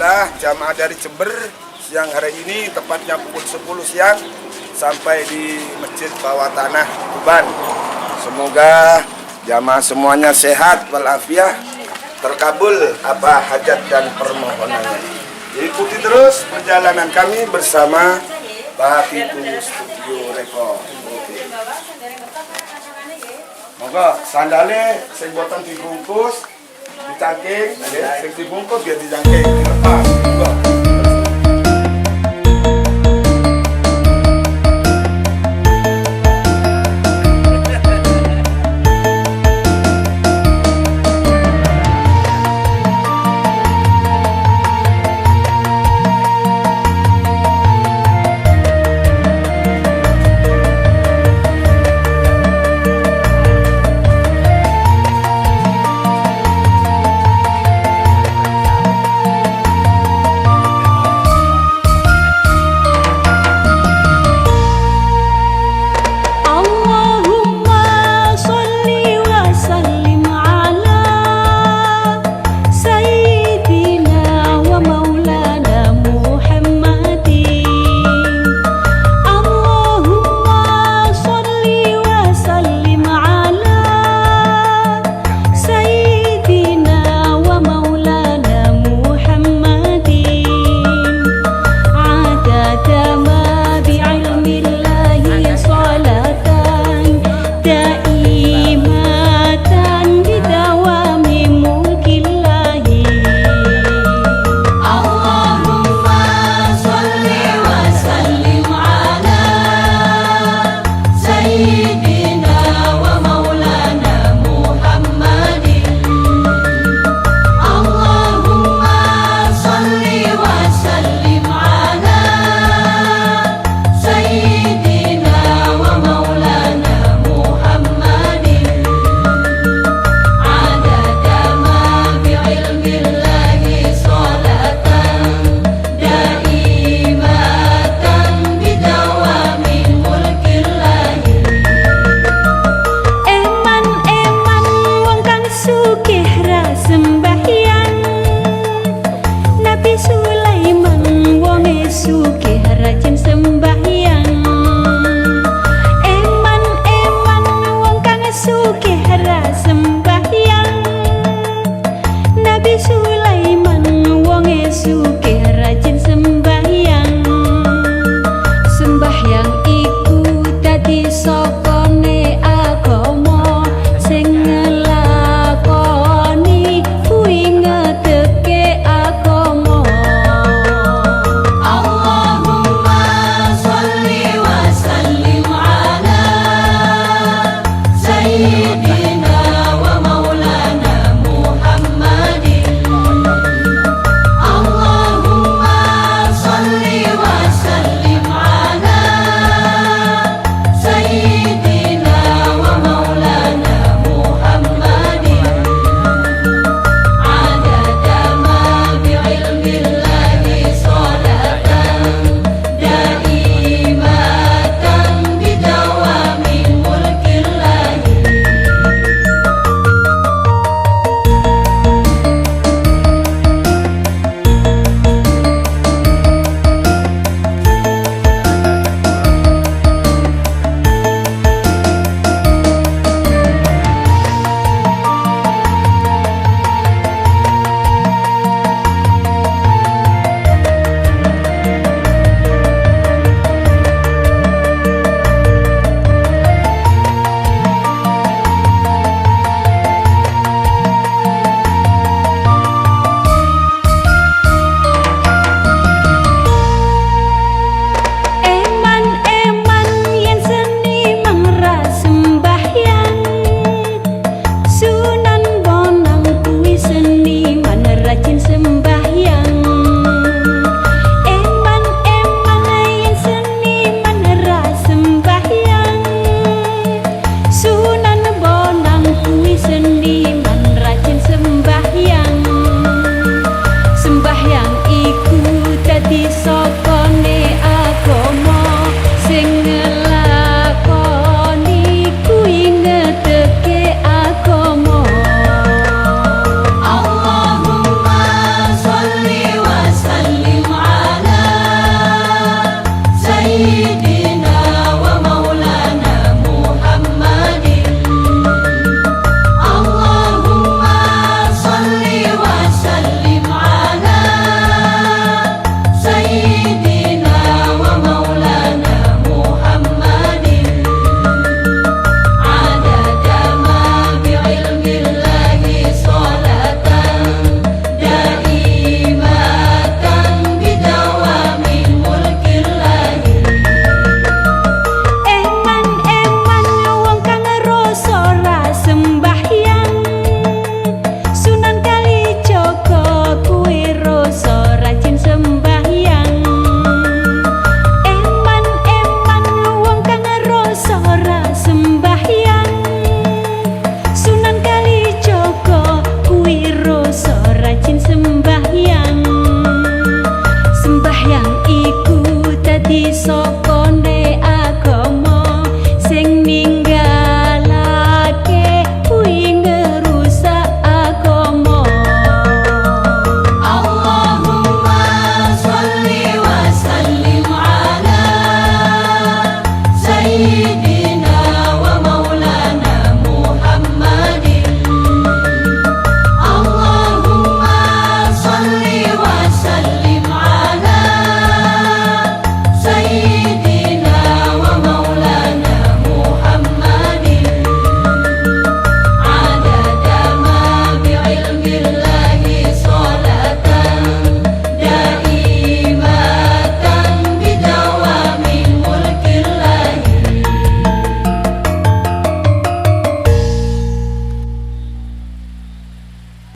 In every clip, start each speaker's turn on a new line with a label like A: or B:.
A: adalah jamaah dari Jember siang hari ini, tepatnya pukul 10 siang sampai di Masjid Bawah Tanah Tuban. Semoga jamaah semuanya sehat walafiat, terkabul apa hajat dan permohonannya. Ikuti terus perjalanan kami bersama Bahapitu Studio Record. Monggo sandale sing boten dibungkus, dicangking, sing dibungkus biar dicangking dilepas. Monggo.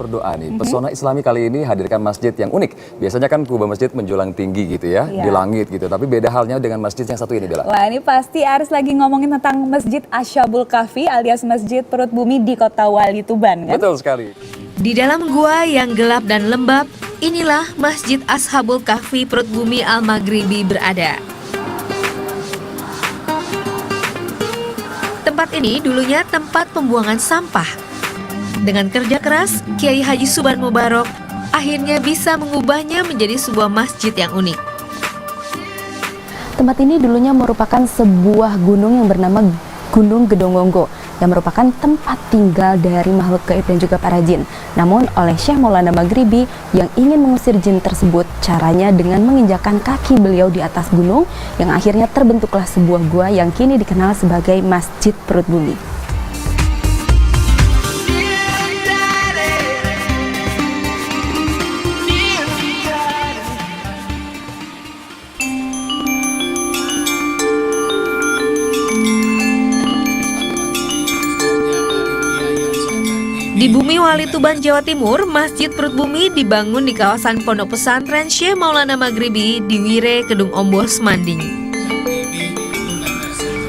B: berdoa nih. Pesona Islami kali ini hadirkan masjid yang unik. Biasanya kan kubah masjid menjulang tinggi gitu ya, di langit gitu. Tapi beda halnya dengan masjid yang satu ini, Bella.
C: Wah, ini pasti Aris lagi ngomongin tentang Masjid Ashabul Kahfi alias Masjid Perut Bumi di Kota Wali Tuban kan?
B: Betul sekali.
D: Di dalam gua yang gelap dan lembab, inilah Masjid Ashabul Kahfi Perut Bumi Al-Maghribi berada. Tempat ini dulunya tempat pembuangan sampah. Dengan kerja keras, Kiai Haji Suban Mubarok akhirnya bisa mengubahnya menjadi sebuah masjid yang unik.
E: Tempat ini dulunya merupakan sebuah gunung yang bernama Gunung Gedongonggo yang merupakan tempat tinggal dari makhluk gaib dan juga para jin. Namun oleh Syekh Maulana Maghribi yang ingin mengusir jin tersebut, caranya dengan menginjakkan kaki beliau di atas gunung yang akhirnya terbentuklah sebuah gua yang kini dikenal sebagai Masjid Perut Bumi.
D: Di bumi Wali Tuban, Jawa Timur, Masjid Perut Bumi dibangun di kawasan Pondok Pesantren Syekh Maulana Maghribi di Wire, Kedung Ombol, Semanding.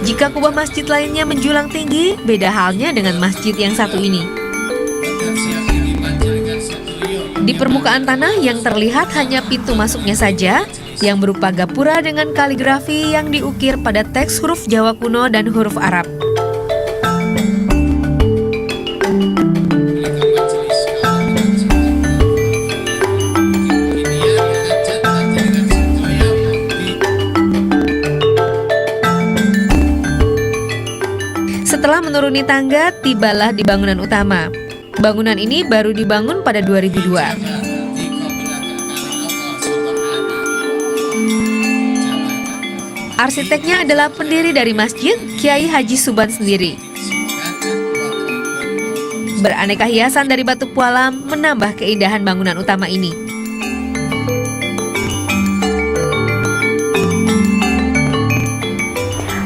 D: Jika kubah masjid lainnya menjulang tinggi, beda halnya dengan masjid yang satu ini. Di permukaan tanah yang terlihat hanya pintu masuknya saja, yang berupa gapura dengan kaligrafi yang diukir pada teks huruf Jawa kuno dan huruf Arab. Setelah menuruni tangga, tibalah di bangunan utama. Bangunan ini baru dibangun pada 2002. Arsiteknya adalah pendiri dari masjid, Kiai Haji Suban sendiri. Beraneka hiasan dari batu pualam menambah keindahan bangunan utama ini.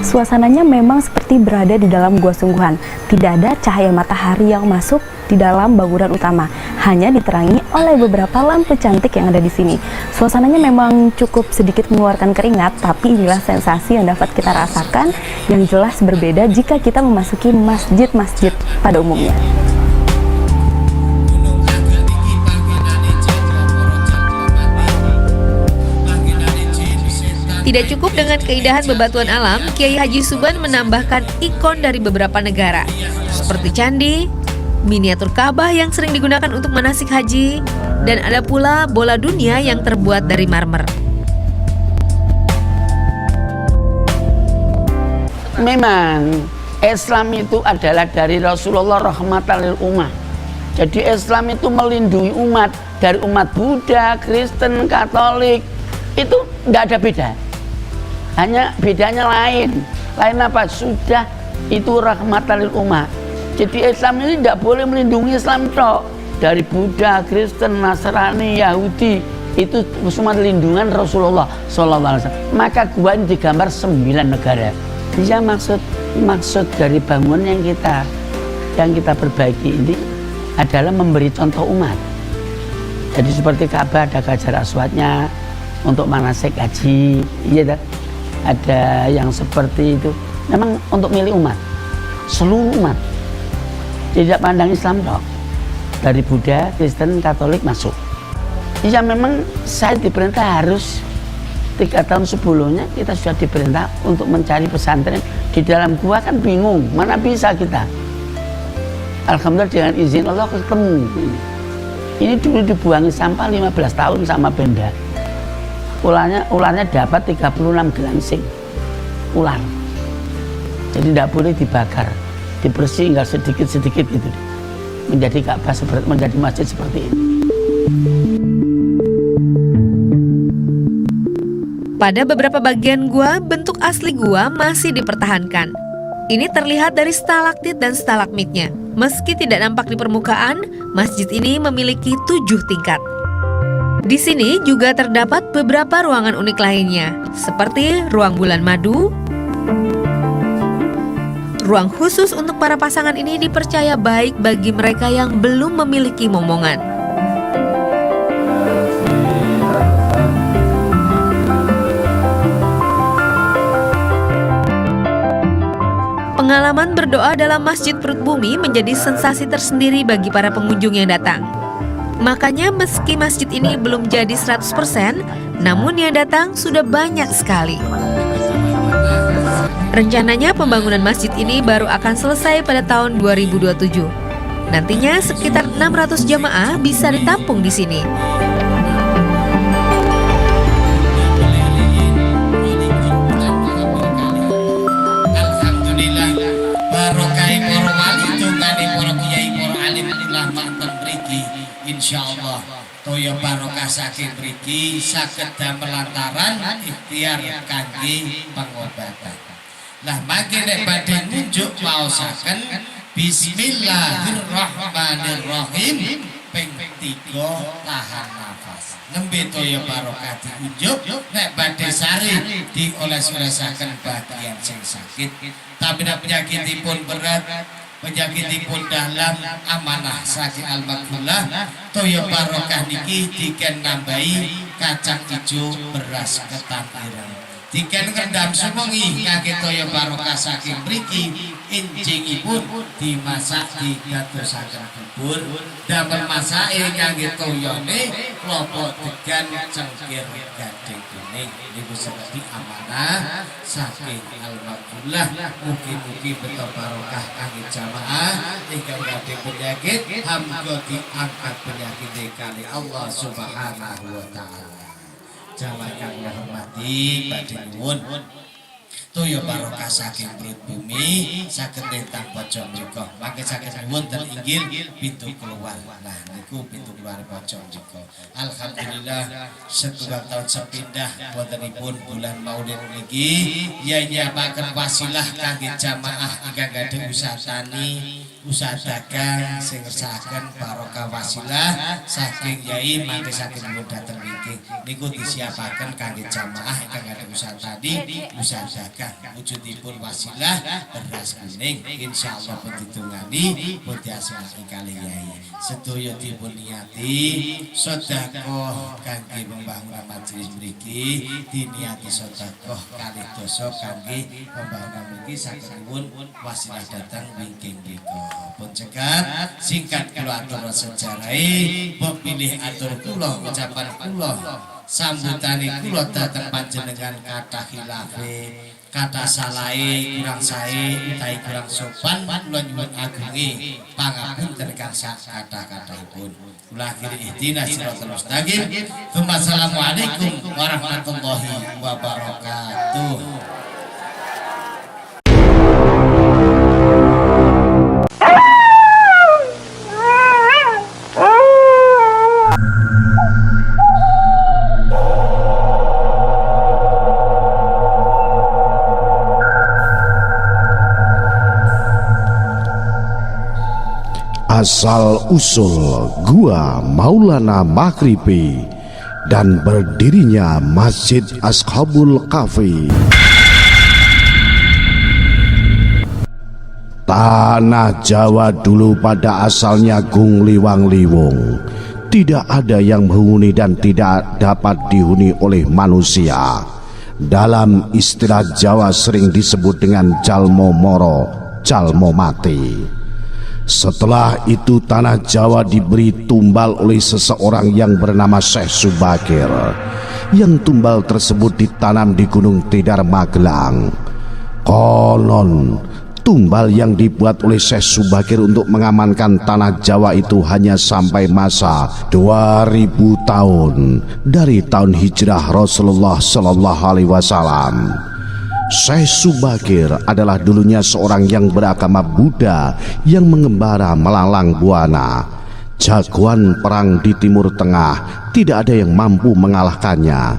E: Suasananya memang seperti berada di dalam gua sungguhan. Tidak ada cahaya matahari yang masuk di dalam bangunan utama, hanya diterangi oleh beberapa lampu cantik yang ada di sini. Suasananya memang cukup sedikit mengeluarkan keringat, tapi inilah sensasi yang dapat kita rasakan yang jelas berbeda jika kita memasuki masjid-masjid pada umumnya.
D: Tidak cukup dengan keindahan bebatuan alam, Kiai Haji Suban menambahkan ikon dari beberapa negara, seperti candi, miniatur Ka'bah yang sering digunakan untuk manasik haji, dan ada pula bola dunia yang terbuat dari marmer.
F: Memang Islam itu adalah dari Rasulullah rahmatan lil ummah. Jadi Islam itu melindungi umat dari umat Buddha, Kristen, Katolik. Itu nggak ada beda. Hanya bedanya lain apa? Sudah itu rahmatan lil ummah. Jadi Islam ini tidak boleh melindungi Islam tok. Dari Buddha, Kristen, Nasrani, Yahudi, itu semua lindungan Rasulullah SAW. Maka gua ini digambar 9 negara. Dia maksud dari bangunan yang kita perbaiki ini adalah memberi contoh umat. Jadi seperti Ka'bah ada Hajar Aswadnya untuk manasik haji, iya dah. Ada yang seperti itu. Memang untuk milik umat, seluruh umat. Tidak pandang Islam dong. Dari Buddha, Kristen, Katolik masuk. Ya memang saya diperintah harus 3 tahun sebelumnya kita sudah diperintah untuk mencari pesantren. Di dalam gua kan bingung, mana bisa kita. Alhamdulillah dengan izin Allah ketemu. Ini dulu dibuangi sampah 15 tahun sama Pemda. Ularnya dapat 36 gelangsing ular. Jadi tidak boleh dibakar, dibersih tinggal sedikit-sedikit gitu. Menjadi Ka'bah menjadi masjid seperti ini.
D: Pada beberapa bagian gua, bentuk asli gua masih dipertahankan. Ini terlihat dari stalaktit dan stalagmitnya. Meski tidak nampak di permukaan, masjid ini memiliki 7 tingkat. Di sini juga terdapat beberapa ruangan unik lainnya, seperti ruang bulan madu, Ruang khusus untuk para pasangan ini dipercaya baik bagi mereka yang belum memiliki momongan. Pengalaman berdoa dalam Masjid Perut Bumi menjadi sensasi tersendiri bagi para pengunjung yang datang. Makanya meski masjid ini belum jadi 100%, namun yang datang sudah banyak sekali. Rencananya pembangunan masjid ini baru akan selesai pada tahun 2027. Nantinya sekitar 600 jamaah bisa ditampung di sini.
G: Alhamdulillah, barokai para wali tungane para kiai para alim ulama ten mriki insyaallah toya barokah saking mriki saged damel lantaran ikhtiar kangge pengobatan. Lah mangke nek badhe nunjuk waosaken bismillahirrahmanirrahim ping 3 tahan nafas. Nembe toya barokah diunjuk nek badhe sari dioles-olesaken bagian sing sakit. Tapi penyakitipun berat, penyakitipun dalam amanah saking al-maghfirah toya barokah niki diken nambahi kacang ijo beras ketan ireng. Diken ngendam sumengi kangge toya barokah saking mriki injingipun dimasak didadosaken bubur damel masake kangge toyane klopo degan cengkir gading kuning niku seperti amanah saking al-maghfirah. Mugi-mugi beto barokah kangge jamaah ingkang gadhe penyakit hamga diangkat penyakit kali Allah Subhanahu wa taala. Jamaah kang hormati badhe nuwun toya barokah saking Perut Bumi saged tentang pojok mriku. Mangke saged nuwun ten inggil pintu keluar. Nah niku pintu keluar pojok mriku. Alhamdulillah setunggal tahun sepindah wontenipun bulan Maulid niki ya nyiapaken wasilah kangge jamaah ingkang gadhe usaha tani, usaha dagang sing ngersakaken barokah wasilah saking yai mangke saged nuwun dhateng mriki. Niku disiapaken kangge jamaah ingkang gadhe usaha tani, usaha dagang. Wujudipun wasilah beras kuning insyaallah pun ditungani pun diasma'i kali yai. Sedaya dipun niati sedekah kangge pembangunan majelis mriki, diniati sedekah kalih dosa kangge pembangunan mriki saged nuwun wasilah dhateng wingking mriku. Pun cegat singkat kula atur sejarahe pilih atur kula ucapan kula sambutane kula dhateng panjenengan kathah khilafe, kata salahe kurang sae utawi kurang sopan kula nyuwun agunge pangapunten kang sak kathah-kathahipun. Kula akhiri ihdinas siratal mustaqim. Wassalamualaikum warahmatullahi wabarakatuh.
H: Asal-usul Gua Maulana Maghribi dan berdirinya Masjid Ashabul Kahfi. Tanah Jawa dulu pada asalnya gung liwang liwung, tidak ada yang menghuni dan tidak dapat dihuni oleh manusia. Dalam istilah Jawa sering disebut dengan jalmo moro, jalmo mati. Setelah itu tanah Jawa diberi tumbal oleh seseorang yang bernama Syekh Subakir. Yang tumbal tersebut ditanam di Gunung Tidar Magelang. Konon tumbal yang dibuat oleh Syekh Subakir untuk mengamankan tanah Jawa itu hanya sampai masa 2000 tahun dari tahun hijrah Rasulullah Sallallahu Alaihi Wasallam. Syekh Subakir adalah dulunya seorang yang beragama Buddha yang mengembara melalang buana. Jagoan perang di Timur Tengah, tidak ada yang mampu mengalahkannya.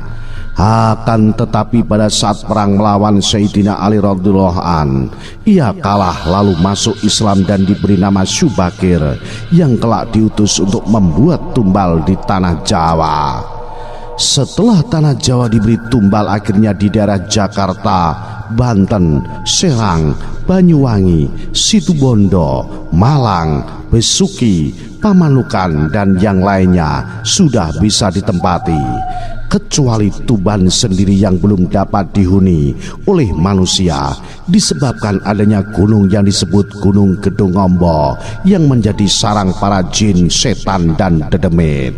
H: Akan tetapi pada saat perang melawan Sayyidina Ali radhiyallahu an, ia kalah lalu masuk Islam dan diberi nama Subakir yang kelak diutus untuk membuat tumbal di tanah Jawa. Setelah tanah Jawa diberi tumbal, akhirnya di daerah Jakarta, Banten, Serang, Banyuwangi, Situbondo, Malang, Besuki, Pamanukan, dan yang lainnya sudah bisa ditempati. Kecuali Tuban sendiri yang belum dapat dihuni oleh manusia disebabkan adanya gunung yang disebut Gunung Gedung Ombo yang menjadi sarang para jin, setan, dan dedemit.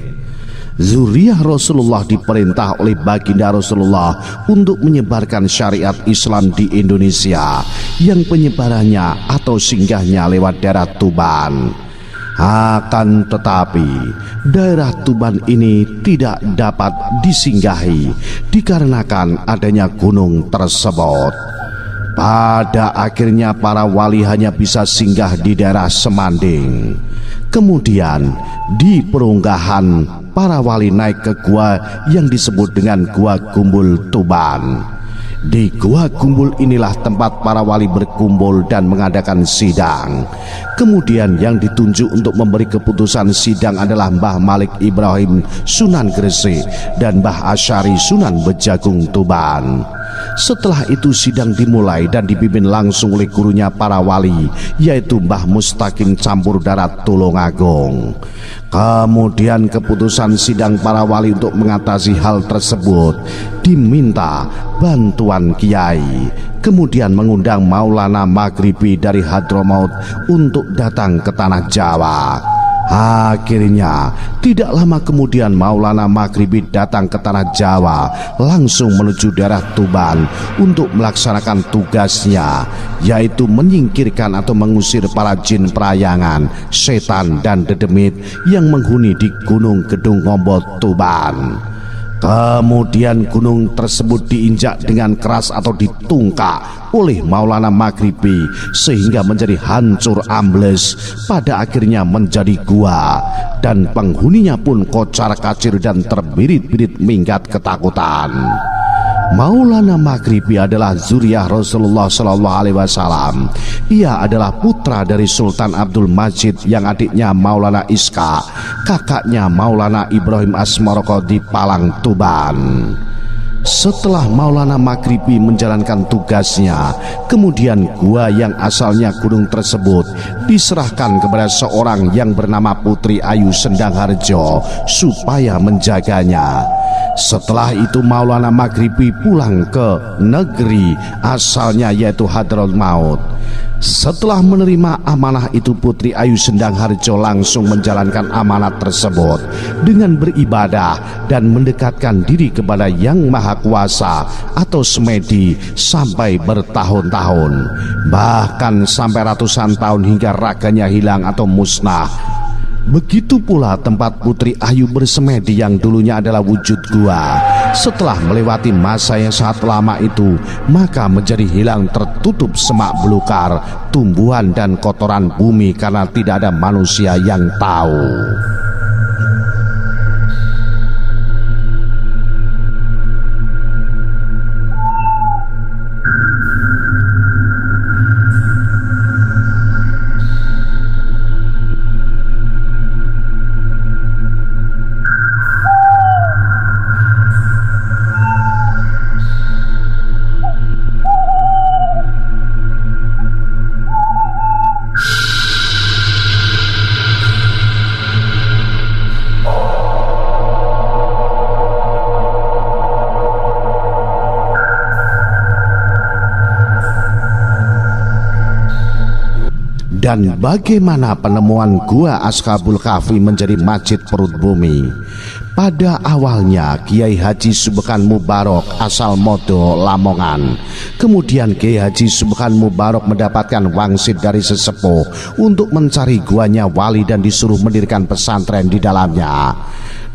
H: Zuriyah Rasulullah diperintah oleh baginda Rasulullah untuk menyebarkan syariat Islam di Indonesia yang penyebarannya atau singgahnya lewat daerah Tuban. Akan tetapi daerah Tuban ini tidak dapat disinggahi dikarenakan adanya gunung tersebut. Pada akhirnya para wali hanya bisa singgah di daerah Semanding. Kemudian di perunggahan para wali naik ke gua yang disebut dengan Gua Gumbul Tuban. Di Gua Gumbul inilah tempat para wali berkumpul dan mengadakan sidang. Kemudian yang ditunjuk untuk memberi keputusan sidang adalah Mbah Malik Ibrahim Sunan Gresik dan Mbah Asyari Sunan Bejagung Tuban. Setelah itu sidang dimulai dan dipimpin langsung oleh gurunya para wali, yaitu Mbah Mustaqim Campur Darat Tulungagung. Kemudian keputusan sidang para wali untuk mengatasi hal tersebut diminta bantuan kiai. Kemudian mengundang Maulana Maghribi dari Hadramaut untuk datang ke tanah Jawa. Akhirnya tidak lama kemudian Maulana Maghribi datang ke tanah Jawa langsung menuju daerah Tuban untuk melaksanakan tugasnya, yaitu menyingkirkan atau mengusir para jin perayangan, setan, dan dedemit yang menghuni di Gunung Gedung Ombo Tuban. Kemudian gunung tersebut diinjak dengan keras atau ditungkak oleh Maulana Maghribi sehingga menjadi hancur ambles, pada akhirnya menjadi gua, dan penghuninya pun kocar kacir dan terbirit-birit minggat ketakutan. Maulana Maghribi adalah zuriyah Rasulullah SAW. Ia adalah putra dari Sultan Abdul Majid yang adiknya Maulana Iska, kakaknya Maulana Ibrahim Asmaroko di Palang, Tuban. Setelah Maulana Maghribi menjalankan tugasnya, kemudian gua yang asalnya gunung tersebut diserahkan kepada seorang yang bernama Putri Ayu Sendang Harjo supaya menjaganya. Setelah itu Maulana Maghribi pulang ke negeri asalnya, yaitu Hadramaut. Setelah menerima amanah itu, Putri Ayu Sendang Harjo langsung menjalankan amanat tersebut dengan beribadah dan mendekatkan diri kepada Yang Maha Kuasa atau Semedi sampai bertahun-tahun, bahkan sampai ratusan tahun hingga raganya hilang atau musnah. Begitu pula tempat Putri Ayu bersemedi yang dulunya adalah wujud gua. Setelah melewati masa yang sangat lama itu, maka menjadi hilang, tertutup semak belukar, tumbuhan dan kotoran bumi karena tidak ada manusia yang tahu. Dan bagaimana penemuan Gua Ashabul Kahfi menjadi masjid perut bumi? Pada awalnya Kiai Haji Subkan Mubarok asal Modo, Lamongan. Kemudian Kiai Haji Subkan Mubarok mendapatkan wangsit dari sesepuh untuk mencari guanya wali dan disuruh mendirikan pesantren di dalamnya.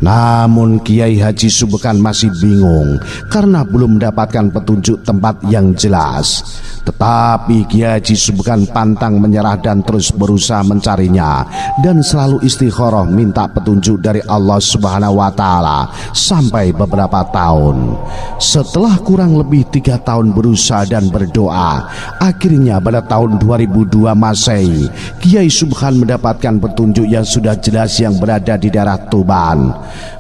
H: Namun Kiai Haji Subkan masih bingung karena belum mendapatkan petunjuk tempat yang jelas. Tetapi Kiai Haji Subkan pantang menyerah dan terus berusaha mencarinya dan selalu istikharah minta petunjuk dari Allah Subhanahu wa SWT sampai beberapa tahun. Setelah kurang lebih 3 tahun berusaha dan berdoa, akhirnya pada tahun 2002 Masehi, Kiai Subhan mendapatkan petunjuk yang sudah jelas yang berada di daerah Tuban.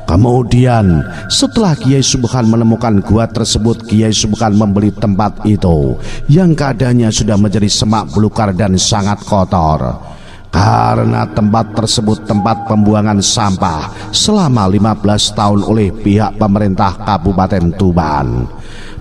H: Kemudian setelah Kiai Subhan menemukan gua tersebut, Kiai Subhan membeli tempat itu yang keadaannya sudah menjadi semak belukar dan sangat kotor. Karena tempat tersebut tempat pembuangan sampah selama 15 tahun oleh pihak pemerintah Kabupaten Tuban.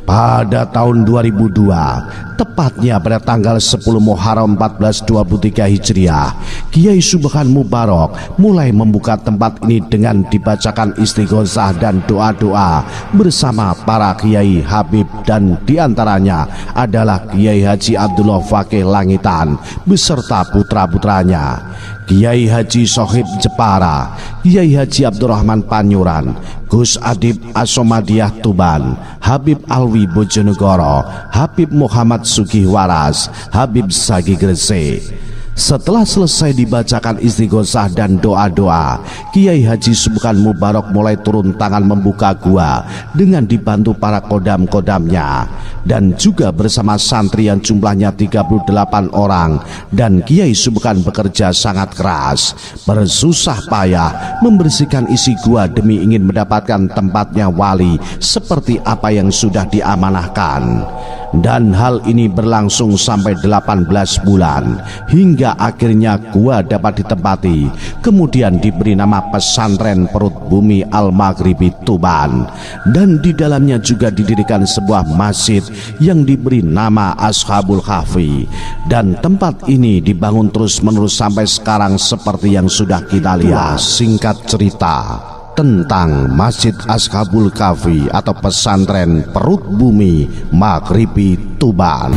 H: Pada tahun 2002, tepatnya pada tanggal 10 Muharram 1423 Hijriah, Kiai Subhan Mubarak mulai membuka tempat ini dengan dibacakan istighosah dan doa-doa bersama para Kiai Habib, dan diantaranya adalah Kiai Haji Abdullah Fakih Langitan beserta putra-putranya, Kiai Haji Sohib Jepara, Kiai Haji Abdurrahman Panyuran, Gus Adib Asomadiah Tuban, Habib Alwi Bojonegoro, Habib Muhammad Sugih Waras, Habib Sagi Gresik. Setelah selesai dibacakan istighosah dan doa-doa, Kiai Haji Subhan Mubarak mulai turun tangan membuka gua dengan dibantu para kodam-kodamnya dan juga bersama santri yang jumlahnya 38 orang. Dan Kiai Subhan bekerja sangat keras, bersusah payah membersihkan isi gua demi ingin mendapatkan tempatnya wali seperti apa yang sudah diamanahkan. Dan hal ini berlangsung sampai 18 bulan hingga akhirnya gua dapat ditempati, kemudian diberi nama Pesantren Perut Bumi Al-Maghribi Tuban, dan di dalamnya juga didirikan sebuah masjid yang diberi nama Ashabul Kahfi, dan tempat ini dibangun terus-menerus sampai sekarang seperti yang sudah kita lihat. Singkat cerita tentang Masjid Ashabul Kahfi atau Pesantren Perut Bumi Maghribi Tuban.